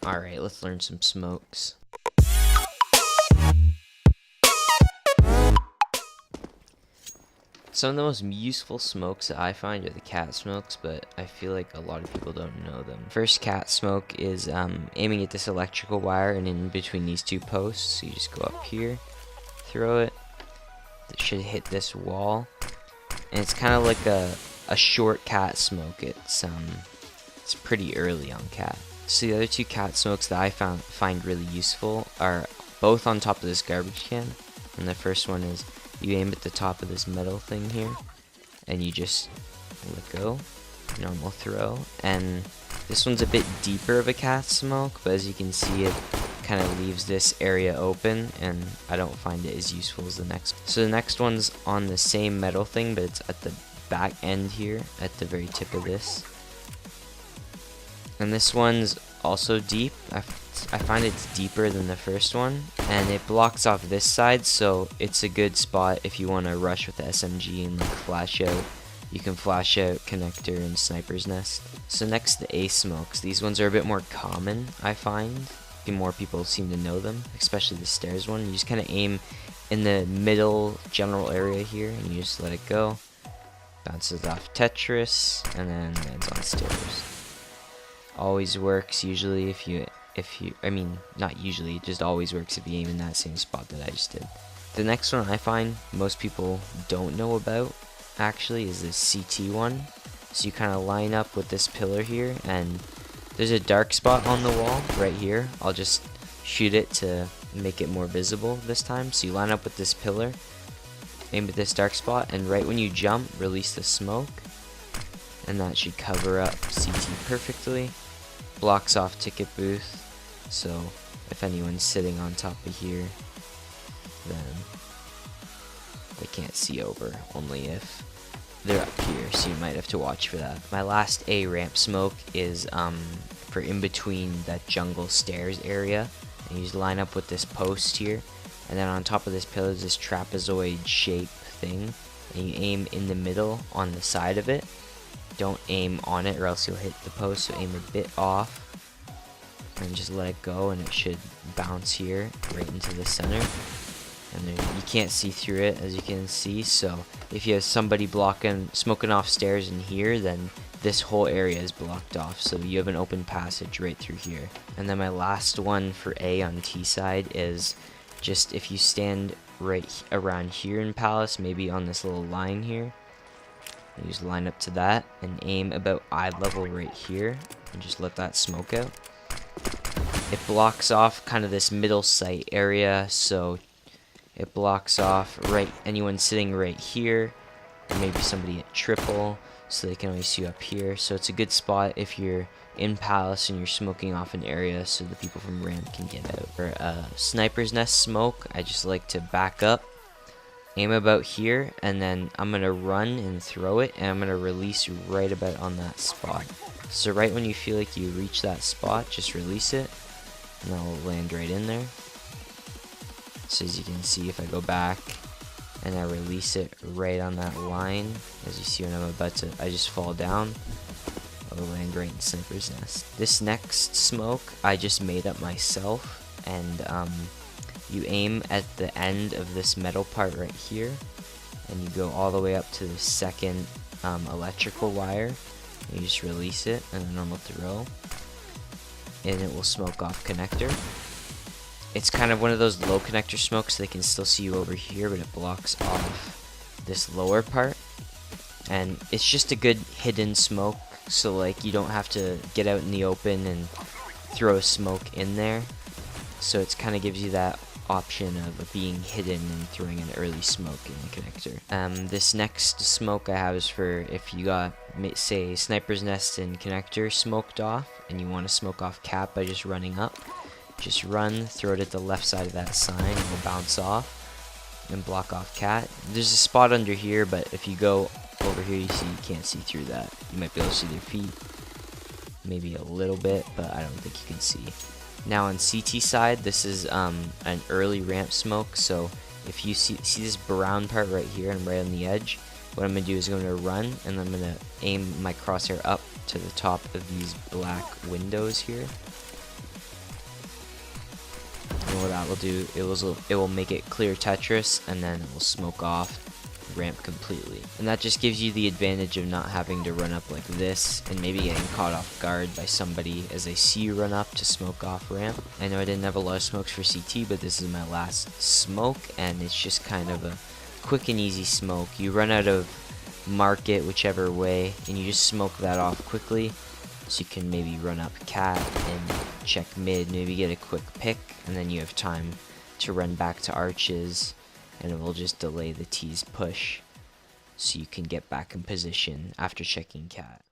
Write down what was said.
Alright, let's learn some smokes. Some of the most useful smokes that I find are the cat smokes, but I feel like a lot of people don't know them. First cat smoke is aiming at this electrical wire and in between these two posts. So you just go up here, throw it. It should hit this wall, and it's kind of like a short cat smoke. It's pretty early on cat. So the other two cat smokes that I find really useful are both on top of this garbage can. And the first one is you aim at the top of this metal thing here, and you just let go, normal throw. And this one's a bit deeper of a cat smoke, but as you can see, it kind of leaves this area open, and I don't find it as useful as the next. So the next one's on the same metal thing, but it's at the back end here, at the very tip of this. And this one's also deep. I find it's deeper than the first one, and it blocks off this side, so it's a good spot if you want to rush with the SMG and like flash out. You can flash out connector and sniper's nest. So next, the A smokes. These ones are a bit more common, I find. More people seem to know them, especially the stairs one. You just kind of aim in the middle general area here, and you just let it go. Bounces off Tetris, and then lands on stairs. Always works usually if you I mean, not usually, it just always works if you aim in that same spot that I just did. The next one I find most people don't know about actually is this CT one. So you kind of line up with this pillar here, and there's a dark spot on the wall right here. I'll just shoot it to make it more visible this time. So you line up with this pillar, aim at this dark spot, and right when you jump, release the smoke, and that should cover up CT perfectly. Blocks off ticket booth, so if anyone's sitting on top of here, then they can't see over, only if they're up here, so you might have to watch for that. My last A ramp smoke is for in between that jungle stairs area, and you just line up with this post here, and then on top of this pillar is this trapezoid shape thing, and you aim in the middle on the side of it. Don't aim on it or else you'll hit the post, so aim a bit off and just let it go, and it should bounce here right into the center, and there, you can't see through it as you can see. So if you have somebody smoking off stairs in here, then this whole area is blocked off, so you have an open passage right through here. And then my last one for A on T side is just if you stand right around here in Palace, maybe on this little line here, you just line up to that and aim about eye level right here and just let that smoke out. It blocks off kind of this middle sight area, so it blocks off anyone sitting right here, or maybe somebody at triple, so they can only see you up here. So it's a good spot if you're in Palace and you're smoking off an area so the people from ramp can get out. For sniper's nest smoke, I just like to back up, aim about here, and then I'm going to run and throw it, and I'm going to release right about on that spot. So right when you feel like you reach that spot, just release it, and it'll land right in there. So as you can see, if I go back and I release it right on that line, as you see when I'm about to, I just fall down, it'll land right in sniper's nest. This next smoke I just made up myself, and you aim at the end of this metal part right here, and you go all the way up to the second electrical wire, and you just release it in a normal throw, and it will smoke off connector. It's kind of one of those low connector smokes, so they can still see you over here, but it blocks off this lower part, and it's just a good hidden smoke, so like you don't have to get out in the open and throw a smoke in there. So it kind of gives you that option of being hidden and throwing an early smoke in the connector. This next smoke I have is for if you got, say, sniper's nest and connector smoked off, and you want to smoke off cap by just running up. Just run, throw it at the left side of that sign, and it'll bounce off and block off cat. There's a spot under here, but if you go over here, you can't see through that. You might be able to see their feet, maybe a little bit, but I don't think you can see. Now on CT side, this is an early ramp smoke, so if you see this brown part right here and right on the edge, what I'm going to do is I'm going to run, and I'm going to aim my crosshair up to the top of these black windows here, And what that will do, it will make it clear Tetris, and then it will smoke off ramp completely. And that just gives you the advantage of not having to run up like this and maybe getting caught off guard by somebody as they see you run up to smoke off ramp. I know I didn't have a lot of smokes for CT, but this is my last smoke, and it's just kind of a quick and easy smoke. You run out of market whichever way, and you just smoke that off quickly, so you can maybe run up cat and check mid, maybe get a quick pick, and then you have time to run back to arches, and it will just delay the T's push so you can get back in position after checking cat.